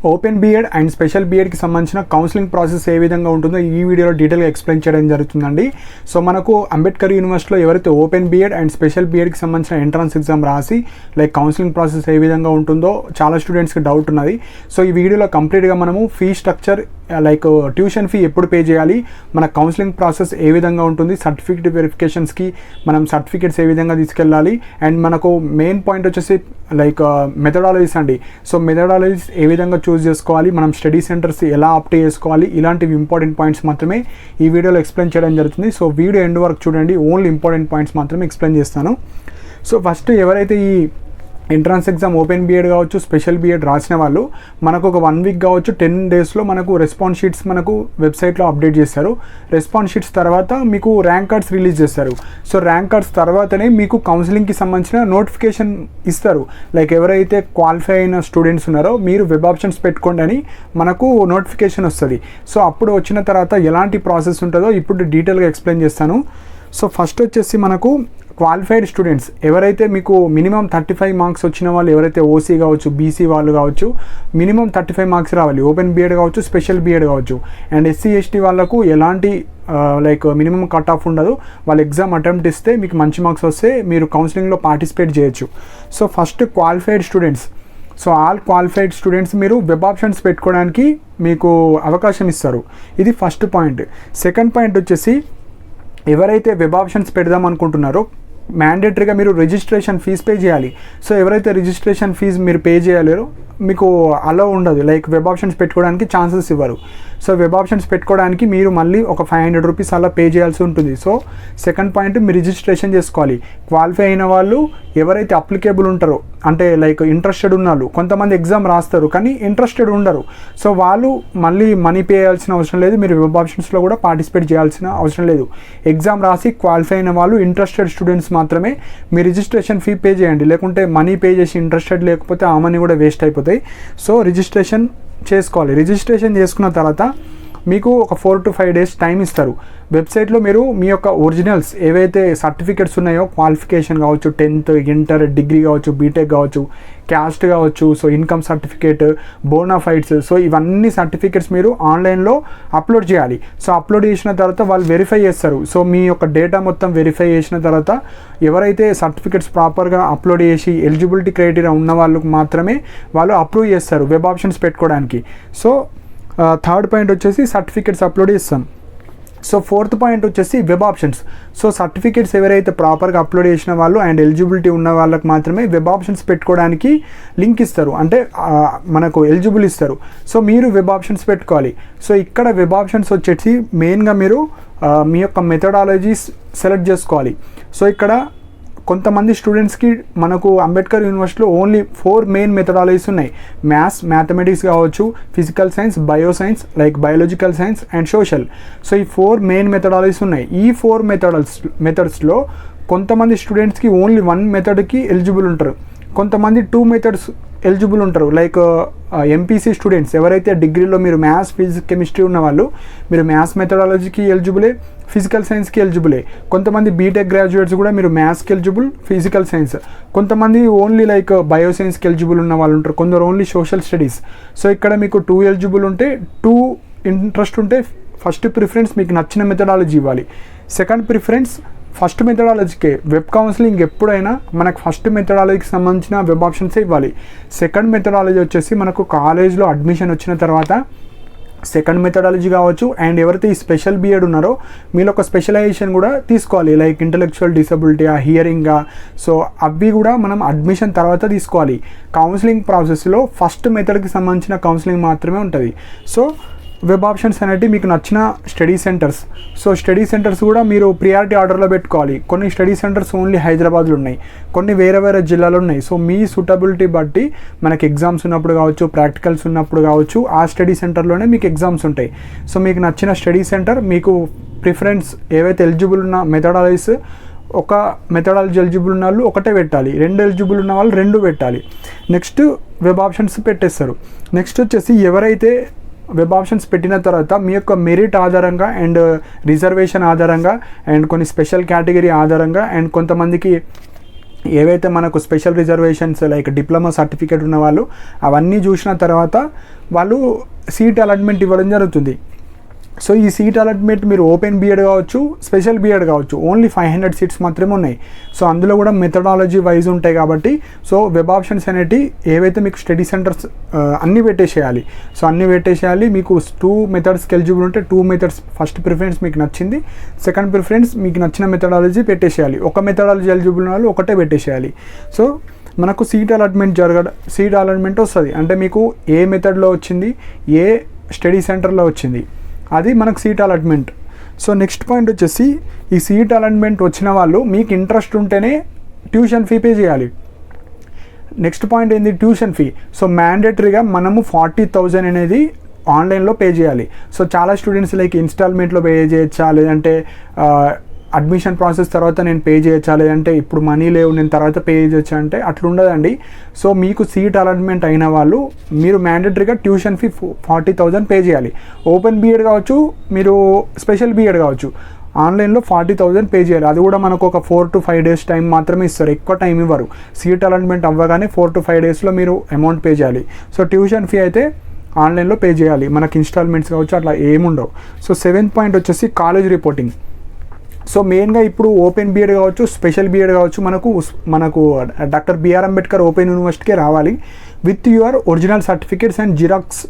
Open BEd and special బీఎడ్కి సంబంధించిన counselling process ఏ విధంగా ఉంటుందో ఈ వీడియోలో డీటెయిల్గా ఎక్స్ప్లెయిన్ చేయడం జరుగుతుందండి. సో మనకు అంబేద్కర్ యూనివర్సిటీలో ఎవరైతే ఓపెన్ బీఎడ్ అండ్ స్పెషల్ బీఎడ్కి సంబంధించిన ఎంట్రన్స్ ఎగ్జామ్ రాసి కౌన్సిలింగ్ ప్రాసెస్ ఏ విధంగా ఉంటుందో చాలా స్టూడెంట్స్కి డౌట్ ఉన్నది. సో ఈ వీడియోలో కంప్లీట్గా మనము ఫీ స్ట్రక్చర్ ట్యూషన్ ఫీ ఎప్పుడు పే చేయాలి, మన కౌన్సిలింగ్ ప్రాసెస్ ఏ విధంగా ఉంటుంది, సర్టిఫికేట్ వెరిఫికేషన్స్కి మనం సర్టిఫికేట్స్ ఏ విధంగా తీసుకెళ్ళాలి, అండ్ మనకు మెయిన్ పాయింట్ వచ్చేసి మెథడాలజీస్ అండి. సో మెథడాలజీస్ ఏ విధంగా చూస్ చేసుకోవాలి, మనం స్టడీ సెంటర్స్ ఎలా ఆప్ట్ చేసుకోవాలి, ఇలాంటివి ఇంపార్టెంట్ పాయింట్స్ మాత్రమే ఈ వీడియోలో ఎక్స్ప్లెయిన్ చేయడం జరుగుతుంది. సో వీడియో ఎండ్ వరకు చూడండి, ఓన్లీ ఇంపార్టెంట్ పాయింట్స్ మాత్రమే ఎక్స్ప్లెయిన్ చేస్తాను. సో ఫస్ట్ ఎవరైతే ఈ ఎంట్రన్స్ ఎగ్జామ్ ఓపెన్ బీఎడ్ కావచ్చు, స్పెషల్ బీఎడ్ రాసిన వాళ్ళు మనకు ఒక 1 వీక్ కావచ్చు 10 డేస్లో మనకు రెస్పాన్స్ షీట్స్ మనకు వెబ్సైట్లో అప్డేట్ చేస్తారు. రెస్పాన్స్ షీట్స్ తర్వాత మీకు ర్యాంక్ కార్డ్స్ రిలీజ్ చేస్తారు. సో ర్యాంక్ కార్డ్స్ తర్వాతనే మీకు కౌన్సిలింగ్కి సంబంధించిన నోటిఫికేషన్ ఇస్తారు. ఎవరైతే క్వాలిఫై అయిన స్టూడెంట్స్ ఉన్నారో మీరు వెబ్ ఆప్షన్స్ పెట్టుకోండి అని మనకు నోటిఫికేషన్ వస్తుంది. సో అప్పుడు వచ్చిన తర్వాత ఎలాంటి ప్రాసెస్ ఉంటుందో ఇప్పుడు డీటెయిల్గా ఎక్స్ప్లెయిన్ చేస్తాను. సో ఫస్ట్ వచ్చేసి మనకు క్వాలిఫైడ్ స్టూడెంట్స్ ఎవరైతే మీకు మినిమం 35 మార్క్స్ వచ్చిన వాళ్ళు, ఎవరైతే ఓసీ కావచ్చు, బీసీ వాళ్ళు కావచ్చు, మినిమం 35 మార్క్స్ రావాలి. ఓపెన్ బీఎడ్ కావచ్చు, స్పెషల్ బీఎడ్ కావచ్చు. అండ్ ఎస్సీ ఎస్టీ వాళ్ళకు ఎలాంటి మినిమం కట్ ఆఫ్ ఉండదు. వాళ్ళు ఎగ్జామ్ అటెంప్ట్ ఇస్తే మీకు మంచి మార్క్స్ వస్తే మీరు కౌన్సిలింగ్లో పార్టిసిపేట్ చేయొచ్చు. So first qualified students, so all qualified students మీరు వెబ్ ఆప్షన్స్ పెట్టుకోవడానికి మీకు అవకాశం ఇస్తారు. ఇది ఫస్ట్ పాయింట్. సెకండ్ పాయింట్ వచ్చేసి ఎవరైతే వెబ్ ఆప్షన్స్ పెడదాం అనుకుంటున్నారో మ్యాండేటరీగా మీరు రిజిస్ట్రేషన్ ఫీజ్ పే చేయాలి. సో ఎవరైతే రిజిస్ట్రేషన్ ఫీజ్ మీరు పే చేయలేరో మీకు అలో ఉండదు, వెబ్ ఆప్షన్స్ పెట్టుకోవడానికి ఛాన్సెస్ ఇవ్వరు. సో వెబ్ ఆప్షన్స్ పెట్టుకోవడానికి మీరు మళ్ళీ ఒక 500 రూపీస్ అలా పే చేయాల్సి ఉంటుంది. సో సెకండ్ పాయింట్ మీరు రిజిస్ట్రేషన్ చేసుకోవాలి. క్వాలిఫై అయిన వాళ్ళు ఎవరైతే అప్లికేబుల్ ఉంటారో, అంటే ఇంట్రెస్టెడ్ ఉన్న వాళ్ళు, కొంతమంది ఎగ్జామ్ రాస్తారు కానీ ఇంట్రెస్టెడ్ ఉండరు. సో వాళ్ళు మళ్ళీ మనీ పే చేయాల్సిన అవసరం లేదు, మీరు వెబ్ ఆప్షన్స్లో కూడా పార్టిసిపేట్ చేయాల్సిన అవసరం లేదు. ఎగ్జామ్ రాసి క్వాలిఫై అయిన వాళ్ళు ఇంట్రెస్టెడ్ స్టూడెంట్స్ మాత్రమే మీ రిజిస్ట్రేషన్ ఫీ పే చేయండి, లేకుంటే మనీ పే చేసి ఇంట్రెస్టెడ్ లేకపోతే ఆ మనీ కూడా వేస్ట్ అయిపోతాయి. సో రిజిస్ట్రేషన్ చేసుకోవాలి. రిజిస్ట్రేషన్ చేసుకున్న తర్వాత మీకు ఒక 4 to 5 డేస్ టైం ఇస్తారు. వెబ్సైట్లో మీరు మీ యొక్క ఒరిజినల్స్ ఏవైతే సర్టిఫికేట్స్ ఉన్నాయో, క్వాలిఫికేషన్ కావచ్చు, 10th, ఇంటర్, డిగ్రీ కావచ్చు, బీటెక్ కావచ్చు, క్యాస్ట్ కావచ్చు, so income certificate, bonafides, so ఇవన్నీ సర్టిఫికేట్స్ మీరు ఆన్లైన్లో అప్లోడ్ చేయాలి. సో అప్లోడ్ చేసిన తర్వాత వాళ్ళు వెరిఫై చేస్తారు. సో మీ యొక్క డేటా మొత్తం వెరిఫై చేసిన తర్వాత ఎవరైతే సర్టిఫికేట్స్ ప్రాపర్గా అప్లోడ్ చేసి ఎలిజిబిలిటీ క్రైటీరియా ఉన్న వాళ్ళకు మాత్రమే వాళ్ళు అప్రూవ్ చేస్తారు వెబ్ ఆప్షన్స్ పెట్టుకోవడానికి. సో థర్డ్ పాయింట్ వచ్చేసి సర్టిఫికేట్స్ అప్లోడ్ చేస్తాం. సో ఫోర్త్ పాయింట్ వచ్చేసి వెబ్ ఆప్షన్స్. సో సర్టిఫికేట్స్ ఎవరైతే ప్రాపర్గా అప్లోడ్ చేసిన వాళ్ళు అండ్ ఎలిజిబిలిటీ ఉన్న వాళ్ళకి మాత్రమే వెబ్ ఆప్షన్స్ పెట్టుకోవడానికి లింక్ ఇస్తారు, అంటే మనకు ఎలిజిబుల్ ఇస్తారు. సో మీరు వెబ్ ఆప్షన్స్ పెట్టుకోవాలి. సో ఇక్కడ వెబ్ ఆప్షన్స్ వచ్చేసి మెయిన్గా మీరు మీ యొక్క మెథడాలజీస్ సెలెక్ట్ చేసుకోవాలి. సో ఇక్కడ కొంతమంది స్టూడెంట్స్కి మనకు అంబేద్కర్ యూనివర్సిటీలో ఓన్లీ 4 మెయిన్ మెథడాలజీస్ ఉన్నాయి. మ్యాథమెటిక్స్ కావచ్చు, physical science, bio science, biological science and social. So ఈ 4 మెయిన్ మెథడాలజీస్ ఉన్నాయి. ఈ 4 మెథడ్స్లో కొంతమంది స్టూడెంట్స్కి ఓన్లీ 1 మెథడ్కి ఎలిజిబుల్ ఉంటారు, కొంతమంది 2 మెథడ్స్ ఎలిజిబుల్ ఉంటారు. ఎంపీసీ స్టూడెంట్స్ ఎవరైతే డిగ్రీలో మీరు మ్యాథ్స్, ఫిజిక్స్, కెమిస్ట్రీ ఉన్న వాళ్ళు మీరు మ్యాథ్స్ మెథడాలజీకి ఎలిజిబులే, ఫిజికల్ సైన్స్కి ఎలిజిబులే. కొంతమంది బీటెక్ గ్రాడ్యుయేట్స్ కూడా మీరు మ్యాథ్స్కి ఎలిజిబుల్, ఫిజికల్ సైన్స్. కొంతమంది ఓన్లీ బయో సైన్స్కి ఎలిజిబుల్ ఉన్న వాళ్ళు ఉంటారు, కొందరు ఓన్లీ సోషల్ స్టడీస్. సో ఇక్కడ మీకు 2 ఎలిజిబుల్ ఉంటే, 2 ఇంట్రెస్ట్ ఉంటే ఫస్ట్ ప్రిఫరెన్స్ మీకు నచ్చిన మెథడాలజీ ఇవ్వాలి. సెకండ్ ప్రిఫరెన్స్ ఫస్ట్ మెథడాలజీకే. వెబ్ కౌన్సిలింగ్ ఎప్పుడైనా మనకు ఫస్ట్ మెథడాలజీకి సంబంధించిన వెబ్ ఆప్షన్సే ఇవ్వాలి. సెకండ్ మెథడాలజీ వచ్చేసి మనకు కాలేజ్లో అడ్మిషన్ వచ్చిన తర్వాత సెకండ్ మెథడాలజీ కావచ్చు. అండ్ ఎవరైతే ఈ స్పెషల్ బీఎడ్ ఉన్నారో మీలో ఒక స్పెషలైజేషన్ కూడా తీసుకోవాలి, ఇంటలెక్చువల్ డిసబిలిటీ, హియరింగ్. సో అవి కూడా మనం అడ్మిషన్ తర్వాత తీసుకోవాలి. కౌన్సిలింగ్ ప్రాసెస్లో ఫస్ట్ మెథడ్కి సంబంధించిన కౌన్సిలింగ్ మాత్రమే ఉంటుంది. సో వెబ్ ఆప్షన్స్ అనేవి మీకు నచ్చిన study centres. So study centres కూడా మీరు ప్రియారిటీ ఆర్డర్లో పెట్టుకోవాలి. కొన్ని స్టడీ సెంటర్స్ ఓన్లీ హైదరాబాద్లో ఉన్నాయి, కొన్ని వేరే వేరే జిల్లాలో ఉన్నాయి. సో మీ సూటబిలిటీ బట్టి మనకి ఎగ్జామ్స్ ఉన్నప్పుడు కావచ్చు, ప్రాక్టికల్స్ ఉన్నప్పుడు కావచ్చు, ఆ స్టడీ సెంటర్లోనే మీకు ఎగ్జామ్స్ ఉంటాయి. సో మీకు నచ్చిన స్టడీ సెంటర్, మీకు ప్రిఫరెన్స్ ఏవైతే ఎలిజిబుల్ ఉన్న మెథడాలజీస్, ఒక మెథడాలజీ ఎలిజిబుల్ ఉన్న వాళ్ళు ఒకటే పెట్టాలి, 2 ఎలిజిబుల్ ఉన్న వాళ్ళు 2 పెట్టాలి. నెక్స్ట్ వెబ్ ఆప్షన్స్ పెట్టేస్తారు. నెక్స్ట్ వచ్చేసి ఎవరైతే వెబ్ ఆప్షన్స్ పెట్టిన తర్వాత మీ యొక్క మెరిట్ ఆధారంగా అండ్ రిజర్వేషన్ ఆధారంగా అండ్ కొన్ని స్పెషల్ కేటగిరీ ఆధారంగా అండ్ కొంతమందికి ఏవైతే మనకు special reservations like diploma certificate ఉన్న వాళ్ళు అవన్నీ చూసిన తర్వాత వాళ్ళు సీట్ అలాట్మెంట్ ఇవ్వడం జరుగుతుంది. సో ఈ సీట్ అలాట్మెంట్ మీరు ఓపెన్ బీఎడ్ కావచ్చు, స్పెషల్ బీఎడ్ కావచ్చు, ఓన్లీ 500 సీట్స్ మాత్రమే ఉన్నాయి. సో అందులో కూడా మెథడాలజీ వైజ్ ఉంటాయి కాబట్టి సో వెబ్ ఆప్షన్స్ అనేవి ఏవైతే మీకు స్టడీ సెంటర్స్ అన్నీ పెట్టేసేయాలి. సో అన్నీ పెట్టేసేయాలి. మీకు 2 మెథడ్స్కి ఎలిజిబుల్ ఉంటే 2 మెథడ్స్ ఫస్ట్ ప్రిఫరెన్స్ మీకు నచ్చింది, సెకండ్ ప్రిఫరెన్స్ మీకు నచ్చిన మెథడాలజీ పెట్టేసేయాలి. ఒక మెథడాలజీ ఎలిజిబుల్ ఉన్న వాళ్ళు ఒకటే పెట్టేసేయాలి. సో మనకు సీట్ అలాట్మెంట్ వస్తుంది. అంటే మీకు ఏ మెథడ్లో వచ్చింది, ఏ స్టడీ సెంటర్లో వచ్చింది, అది మనకు seat allotment. So next point వచ్చేసి ఈ సీట్ అలాట్మెంట్ వచ్చిన వాళ్ళు మీకు ఇంట్రెస్ట్ ఉంటేనే ట్యూషన్ ఫీ పే చేయాలి. నెక్స్ట్ పాయింట్ ఏంది, ట్యూషన్ ఫీ. సో మ్యాండేటరీగా మనము 40,000 అనేది ఆన్లైన్లో పే చేయాలి. సో చాలా స్టూడెంట్స్ లైక్ ఇన్స్టాల్మెంట్లో పే చేయొచ్చా, లేదంటే అడ్మిషన్ ప్రాసెస్ తర్వాత నేను పే చేయొచ్చా, లేదంటే ఇప్పుడు మనీ లేవు నేను తర్వాత పే చేయొచ్చా అంటే అట్లా ఉండదండి. సో మీకు సీట్ అలాట్మెంట్ అయిన వాళ్ళు మీరు మ్యాండేటరీగా ట్యూషన్ ఫీ 40,000 పే చేయాలి. ఓపెన్ బీఎడ్ కావచ్చు, మీరు స్పెషల్ బీఎడ్ కావచ్చు, ఆన్లైన్లో 40,000 పే చేయాలి. అది కూడా మనకు ఒక 4 to 5 days టైం మాత్రమే ఇస్తారు, ఎక్కువ టైం ఇవ్వరు. సీట్ అలాట్మెంట్ అవ్వగానే 4 to 5 daysలో మీరు అమౌంట్ పే చేయాలి. సో ట్యూషన్ ఫీ అయితే ఆన్లైన్లో పే చేయాలి, మనకి ఇన్స్టాల్మెంట్స్ కావచ్చు అట్లా ఏముండవు. సో 7th పాయింట్ వచ్చేసి కాలేజ్ రిపోర్టింగ్. సో మెయిన్గా ఇప్పుడు ఓపెన్ బీఎడ్ కావచ్చు, స్పెషల్ బీఎడ్ కావచ్చు, మనకు డాక్టర్ బిఆర్ అంబేద్కర్ ఓపెన్ యూనివర్సిటీకే రావాలి with your original certificates and xerox.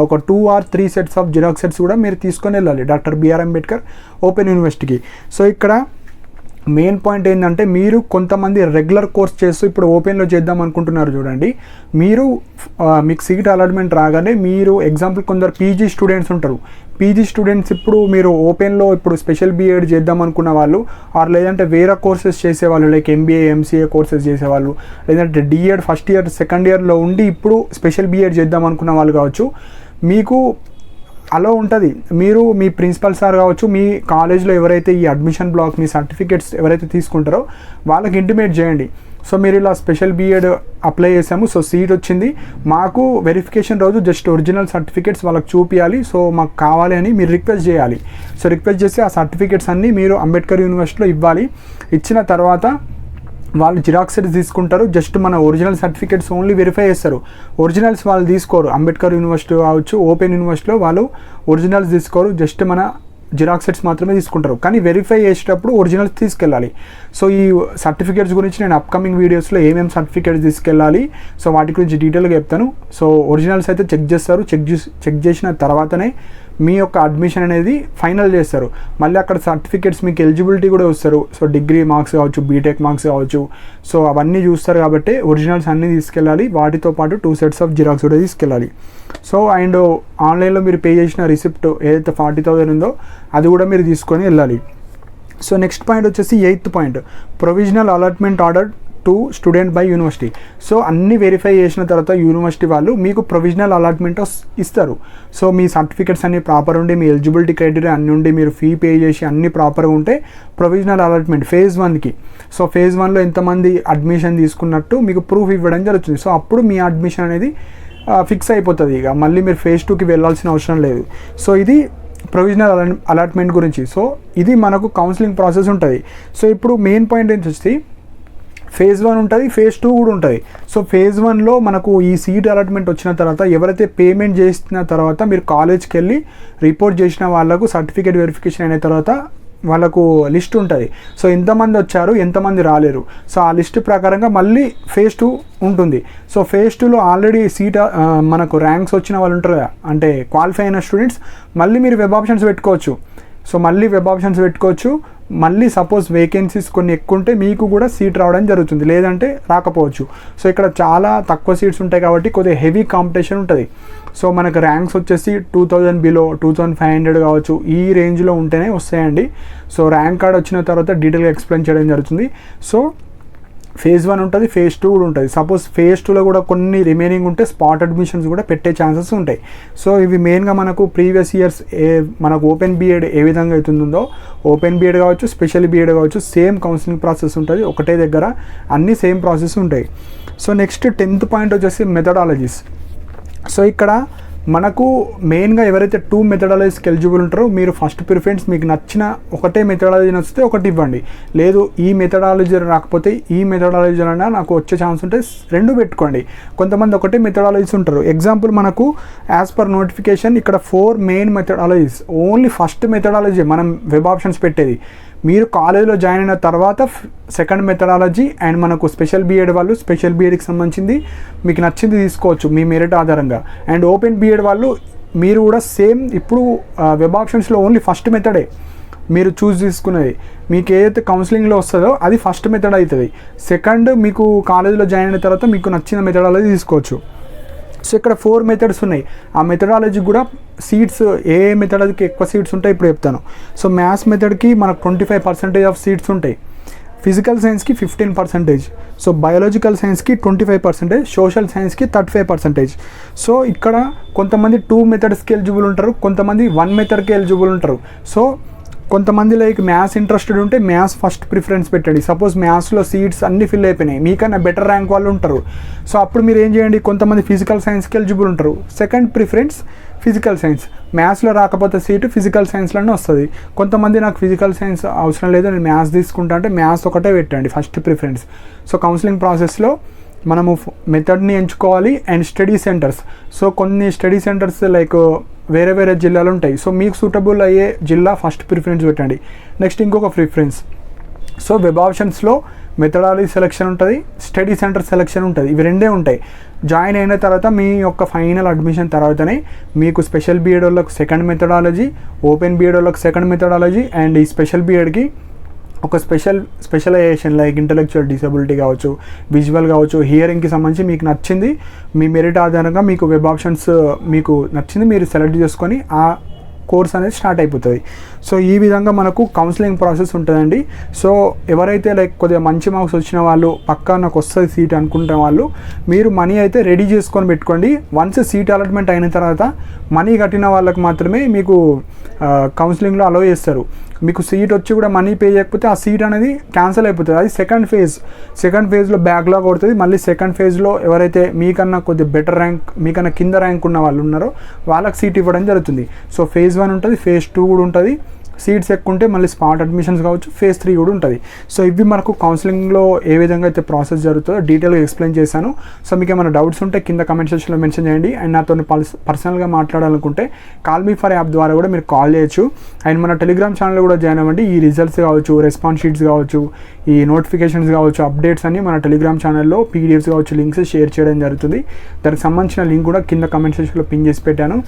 ఒక 2 or 3 sets of xerox sets కూడా మీరు తీసుకొని వెళ్ళాలి డాక్టర్ బిఆర్ అంబేద్కర్ ఓపెన్ యూనివర్సిటీకి. సో ఇక్కడ మెయిన్ పాయింట్ ఏంటంటే మీరు కొంతమంది రెగ్యులర్ కోర్స్ చేస్తూ ఇప్పుడు ఓపెన్లో చేద్దాం అనుకుంటున్నారు చూడండి, మీరు మీకు సీట్ అలాట్మెంట్ రాగానే మీరు ఎగ్జాంపుల్ కొందరు పీజీ స్టూడెంట్స్ ఉంటారు. పీజీ స్టూడెంట్స్ ఇప్పుడు మీరు ఓపెన్లో ఇప్పుడు స్పెషల్ బీఎడ్ చేద్దాం అనుకున్న వాళ్ళు ఆర్ లేదంటే వేరే కోర్సెస్ చేసేవాళ్ళు లైక్ ఎంబీఏ ఎంసీఏ కోర్సెస్ చేసేవాళ్ళు, లేదంటే డిఎడ్ ఫస్ట్ ఇయర్ సెకండ్ ఇయర్లో ఉండి ఇప్పుడు స్పెషల్ బీఎడ్ చేద్దాం అనుకున్న వాళ్ళు కావచ్చు, మీకు అలా ఉంటుంది. మీరు మీ ప్రిన్సిపల్ సార్ కావచ్చు, మీ కాలేజ్లో ఎవరైతే ఈ అడ్మిషన్ బ్లాక్ మీ సర్టిఫికేట్స్ ఎవరైతే తీసుకుంటారో వాళ్ళకి ఇంటిమేట్ చేయండి. సో మీరు ఇలా స్పెషల్ బీఎడ్ అప్లై చేసాము, సో సీట్ వచ్చింది, మాకు వెరిఫికేషన్ రోజు జస్ట్ ఒరిజినల్ సర్టిఫికేట్స్ వాళ్ళకి చూపించాలి, సో మాకు కావాలి అని మీరు రిక్వెస్ట్ చేయాలి. సో రిక్వెస్ట్ చేసి ఆ సర్టిఫికేట్స్ అన్నీ మీరు అంబేద్కర్ యూనివర్సిటీలో ఇవ్వాలి. ఇచ్చిన తర్వాత వాళ్ళు జిరాక్స్ తీసుకుంటారు, జస్ట్ మన ఒరిజినల్ సర్టిఫికేట్స్ ఓన్లీ వెరిఫై చేస్తారు, ఒరిజినల్స్ వాళ్ళు తీసుకోరు. అంబేద్కర్ యూనివర్సిటీ కావచ్చు, ఓపెన్ యూనివర్సిటీలో వాళ్ళు ఒరిజినల్స్ తీసుకోరు, జస్ట్ మన జిరాక్స్ సెట్స్ మాత్రమే తీసుకుంటారు. కానీ వెరిఫై చేసేటప్పుడు ఒరిజినల్స్ తీసుకెళ్ళాలి. సో ఈ సర్టిఫికేట్స్ గురించి నేను అప్కమింగ్ వీడియోస్లో ఏమేమి సర్టిఫికేట్స్ తీసుకెళ్ళాలి సో వాటి గురించి డీటెయిల్గా చెప్తాను. సో ఒరిజినల్స్ అయితే చెక్ చేస్తారు, చెక్ చేసిన తర్వాతనే మీ యొక్క అడ్మిషన్ అనేది ఫైనల్ చేస్తారు. మళ్ళీ అక్కడ సర్టిఫికేట్స్ మీకు ఎలిజిబిలిటీ కూడా వస్తారు. సో డిగ్రీ మార్క్స్ కావచ్చు, బీటెక్ మార్క్స్ కావచ్చు, సో అవన్నీ చూస్తారు కాబట్టి ఒరిజినల్స్ అన్నీ తీసుకెళ్ళాలి. వాటితో పాటు 2 sets ఆఫ్ జిరాక్స్ కూడా తీసుకెళ్ళాలి. సో అండ్ ఆన్లైన్లో మీరు పే చేసిన రిసిప్ట్ ఏదైతే 40,000 ఉందో అది కూడా మీరు తీసుకొని వెళ్ళాలి. సో నెక్స్ట్ పాయింట్ వచ్చేసి 8th point, provisional allotment order to student by university. So అన్నీ వెరిఫై చేసిన తర్వాత యూనివర్సిటీ వాళ్ళు మీకు ప్రొవిజనల్ అలాట్మెంట్ ఇస్తారు. సో మీ సర్టిఫికేట్స్ అన్నీ ప్రాపర్ ఉండి, మీ ఎలిజిబిలిటీ క్రైటీరియా అన్నీ ఉండి, మీరు ఫీ పే చేసి అన్నీ ప్రాపర్గా ఉంటే ప్రొవిజనల్ అలాట్మెంట్ ఫేజ్ 1కి. సో ఫేజ్ 1లో ఎంతమంది అడ్మిషన్ తీసుకున్నట్టు మీకు ప్రూఫ్ ఇవ్వడం జరుగుతుంది. సో అప్పుడు మీ అడ్మిషన్ అనేది ఫిక్స్ అయిపోతుంది, ఇక మళ్ళీ మీరు ఫేజ్ 2కి వెళ్ళాల్సిన అవసరం లేదు. సో ఇది ప్రొవిజనల్ అలాట్మెంట్ గురించి. సో ఇది మనకు కౌన్సిలింగ్ ప్రాసెస్ ఉంటుంది. సో ఇప్పుడు మెయిన్ పాయింట్ ఏంటంటే ఫేజ్ 1 ఉంటుంది, ఫేజ్ 2 కూడా ఉంటుంది. సో ఫేజ్ 1లో మనకు ఈ సీట్ అలాట్మెంట్ వచ్చిన తర్వాత ఎవరైతే పేమెంట్ చేసిన తర్వాత మీరు కాలేజ్కి వెళ్ళి రిపోర్ట్ చేసిన వాళ్ళకు సర్టిఫికేట్ వెరిఫికేషన్ అయిన తర్వాత వాళ్ళకు లిస్ట్ ఉంటుంది. సో ఎంతమంది వచ్చారు, ఎంతమంది రాలేరు, సో ఆ లిస్ట్ ప్రకారంగా మళ్ళీ ఫేజ్ 2 ఉంటుంది. సో ఫేజ్ 2లో ఆల్రెడీ మనకు ర్యాంక్స్ వచ్చిన వాళ్ళు ఉంటారు కదా, అంటే క్వాలిఫై అయిన స్టూడెంట్స్ మళ్ళీ మీరు వెబ్ ఆప్షన్స్ పెట్టుకోవచ్చు. సో మళ్ళీ వెబ్ ఆప్షన్స్ పెట్టుకోవచ్చు. మళ్ళీ సపోజ్ వేకెన్సీస్ కొన్ని ఎక్కువ ఉంటే మీకు కూడా సీట్ రావడం జరుగుతుంది, లేదంటే రాకపోవచ్చు. సో ఇక్కడ చాలా తక్కువ సీట్స్ ఉంటాయి కాబట్టి కొద్దిగా హెవీ కాంపిటీషన్ ఉంటుంది. సో మనకు ర్యాంక్స్ వచ్చేసి 2000 బిలో 2500 కావచ్చు, ఈ రేంజ్లో ఉంటేనే వస్తాయండి. సో ర్యాంక్ కార్డ్ వచ్చిన తర్వాత డీటెయిల్గా ఎక్స్ప్లెయిన్ చేయడం జరుగుతుంది. సో ఫేజ్ 1 ఉంటుంది, ఫేజ్ 2 కూడా ఉంటుంది. సపోజ్ ఫేజ్ 2లో కూడా కొన్ని రిమైనింగ్ ఉంటే స్పాట్ అడ్మిషన్స్ కూడా పెట్టే ఛాన్సెస్ ఉంటాయి. సో ఇవి మెయిన్గా మనకు ప్రీవియస్ ఇయర్స్ మనకు ఓపెన్ బీఎడ్ ఏ విధంగా అవుతుందో, ఓపెన్ బీఎడ్ కావచ్చు, స్పెషల్ బీఎడ్ కావచ్చు, సేమ్ కౌన్సిలింగ్ ప్రాసెస్ ఉంటుంది, ఒకటే దగ్గర అన్ని సేమ్ ప్రాసెస్ ఉంటాయి. సో నెక్స్ట్ 10th పాయింట్ వచ్చేసి మెథడాలజీస్. సో ఇక్కడ మనకు మెయిన్గా ఎవరైతే 2 మెథడాలజీస్కి ఎలిజిబుల్ ఉంటారో మీరు ఫస్ట్ ప్రిఫరెన్స్ మీకు నచ్చిన ఒకటే మెథడాలజీ వస్తే ఒకటి ఇవ్వండి, లేదు ఈ మెథడాలజీ రాకపోతే ఈ మెథడాలజీ అయినా నాకు వచ్చే ఛాన్స్ ఉంటే 2 పెట్టుకోండి. కొంతమంది ఒకటే మెథడాలజీస్ ఉంటారు. ఎగ్జాంపుల్ మనకు యాజ్ పర్ నోటిఫికేషన్ ఇక్కడ 4 main methodologies, only first methodology మనం వెబ్ ఆప్షన్స్ పెట్టేది. మీరు కాలేజీలో జాయిన్ అయిన తర్వాత సెకండ్ మెథడాలజీ అండ్ మనకు స్పెషల్ బీఎడ్ వాళ్ళు స్పెషల్ బీఎడ్కి సంబంధించింది మీకు నచ్చింది తీసుకోవచ్చు మీ మెరిట్ ఆధారంగా. అండ్ ఓపెన్ బీఎడ్ వాళ్ళు మీరు కూడా సేమ్ ఇప్పుడు వెబ్ ఆప్షన్స్లో ఓన్లీ ఫస్ట్ మెథడే మీరు చూస్ తీసుకునేది. మీకు ఏదైతే కౌన్సిలింగ్లో వస్తుందో అది ఫస్ట్ మెథడ్ అవుతుంది. సెకండ్ మీకు కాలేజీలో జాయిన్ అయిన తర్వాత మీకు నచ్చిన మెథడాలజీ తీసుకోవచ్చు. సో ఇక్కడ 4 మెథడ్స్ ఉన్నాయి. ఆ మెథడాలజీ కూడా సీట్స్ ఏ మెథడాలజీకి ఎక్కువ సీట్స్ ఉంటాయి ఇప్పుడు చెప్తాను. సో మ్యాథ్స్ మెథడ్కి మనకు 25% ఆఫ్ సీట్స్ ఉంటాయి, ఫిజికల్ సైన్స్కి 15%, సో బయాలజికల్ సైన్స్కి 25%, సోషల్ సైన్స్కి 35%. సో ఇక్కడ కొంతమంది 2 మెథడ్స్కి ఎలిజిబుల్ ఉంటారు, కొంతమంది 1 మెథడ్కి ఎలిజిబుల్ ఉంటారు. సో కొంతమంది లైక్ మ్యాథ్స్ ఇంట్రెస్టెడ్ ఉంటే మ్యాథ్స్ ఫస్ట్ ప్రిఫరెన్స్ పెట్టండి. సపోజ్ మ్యాథ్స్లో సీట్స్ అన్నీ ఫిల్ అయిపోయినాయి, మీకన్నా బెటర్ ర్యాంక్ వాళ్ళు ఉంటారు. సో అప్పుడు మీరు ఏం చేయండి, కొంతమంది ఫిజికల్ సైన్స్కి ఎలిజిబుల్ ఉంటారు, సెకండ్ ప్రిఫరెన్స్ ఫిజికల్ సైన్స్. మ్యాథ్స్లో రాకపోతే సీటు ఫిజికల్ సైన్స్లోనే వస్తుంది. కొంతమంది నాకు ఫిజికల్ సైన్స్ అవసరం లేదు నేను మ్యాథ్స్ తీసుకుంటా అంటే మ్యాథ్స్ ఒకటే పెట్టండి ఫస్ట్ ప్రిఫరెన్స్. సో కౌన్సిలింగ్ ప్రాసెస్లో మనము మెథడ్ని ఎంచుకోవాలి అండ్ స్టడీ సెంటర్స్. సో కొన్ని స్టడీ సెంటర్స్ లైక్ వేరే వేరే జిల్లాలు ఉంటాయి. సో మీకు సూటబుల్ అయ్యే జిల్లా ఫస్ట్ ప్రిఫరెన్స్ పెట్టండి. నెక్స్ట్ ఇంకొక ప్రిఫరెన్స్. సో వెబ్ ఆప్షన్స్లో మెథడాలజీ సెలెక్షన్ ఉంటుంది, స్టడీ సెంటర్ సెలెక్షన్ ఉంటుంది, ఇవి రెండే ఉంటాయి. జాయిన్ అయిన తర్వాత మీ యొక్క ఫైనల్ అడ్మిషన్ తర్వాతనే మీకు స్పెషల్ బీఎడ్ వాళ్ళకు సెకండ్ మెథడాలజీ, ఓపెన్ బీఎడ్ వాళ్ళకు సెకండ్ మెథడాలజీ అండ్ ఈ స్పెషల్ బీఎడ్కి ఒక స్పెషలైజేషన్ లైక్ ఇంటలెక్చువల్ డిసబిలిటీ కావచ్చు, విజువల్ కావచ్చు, హియరింగ్కి సంబంధించి మీకు నచ్చింది మీ మెరిట్ ఆధారంగా మీకు వెబ్ ఆప్షన్స్ మీకు నచ్చింది మీరు సెలెక్ట్ చేసుకొని ఆ కోర్స్ అనేది స్టార్ట్ అయిపోతుంది. సో ఈ విధంగా మనకు కౌన్సిలింగ్ ప్రాసెస్ ఉంటుందండి. సో ఎవరైతే లైక్ కొద్దిగా మంచి మార్క్స్ వచ్చిన వాళ్ళు పక్కా నాకు వస్తుంది సీట్ అనుకుంటున్న వాళ్ళు మీరు మనీ అయితే రెడీ చేసుకొని పెట్టుకోండి. వన్స్ సీట్ అలాట్మెంట్ అయిన తర్వాత మనీ కట్టిన వాళ్ళకి మాత్రమే మీకు కౌన్సిలింగ్లో అలో చేస్తారు. మీకు సీట్ వచ్చి కూడా మనీ పే చేయకపోతే ఆ సీట్ అనేది క్యాన్సిల్ అయిపోతుంది. అది సెకండ్ ఫేజ్లో బ్యాక్లాగ్ అవుతుంది. మళ్ళీ సెకండ్ ఫేజ్లో ఎవరైతే మీకన్నా కొద్దిగా బెటర్ ర్యాంక్ మీకన్నా కింద ర్యాంక్ ఉన్న వాళ్ళు ఉన్నారో వాళ్ళకి సీట్ ఇవ్వడం జరుగుతుంది. సో ఫేజ్ 1 ఉంటుంది, ఫేజ్ 2 కూడా ఉంటుంది. సీట్స్ ఎక్కువ ఉంటే మళ్ళీ స్పాట్ అడ్మిషన్స్ కావచ్చు, ఫేజ్ 3 కూడా ఉంటుంది. సో ఇవి మనకు కౌన్సిలింగ్లో ఏ విధంగా అయితే ప్రాసెస్ జరుగుతుందో డీటెయిల్గా ఎక్స్ప్లెయిన్ చేశాను. సో మీకు ఏమైనా డౌట్స్ ఉంటే కింద కమెంట్ సెక్షన్లో మెన్షన్ చేయండి. అండ్ నాతో పర్సనల్గా మాట్లాడాలనుకుంటే కాల్ మీ ఫర్ యాప్ ద్వారా కూడా మీరు కాల్ చేయొచ్చు. అండ్ మన టెలిగ్రామ్ ఛానల్ కూడా జాయిన్ అవ్వండి. ఈ రిజల్ట్స్ కావచ్చు, రెస్పాన్స్ షీట్స్ కావచ్చు, ఈ నోటిఫికేషన్స్ కావచ్చు, అప్డేట్స్ అన్ని మన టెలిగ్రామ్ ఛానల్లో పీడిఎఫ్స్ కావచ్చు లింక్స్ షేర్ చేయడం జరుగుతుంది. దానికి సంబంధించిన లింక్ కూడా కింద కమెంట్ సెక్షన్లో పిన్ చేసి పెట్టాను.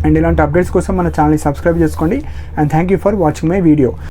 అండ్ ఇలాంటి అప్డేట్స్ కోసం మన ఛానల్ని సబ్స్క్రైబ్ చేసుకోండి. And thank you for watching my video.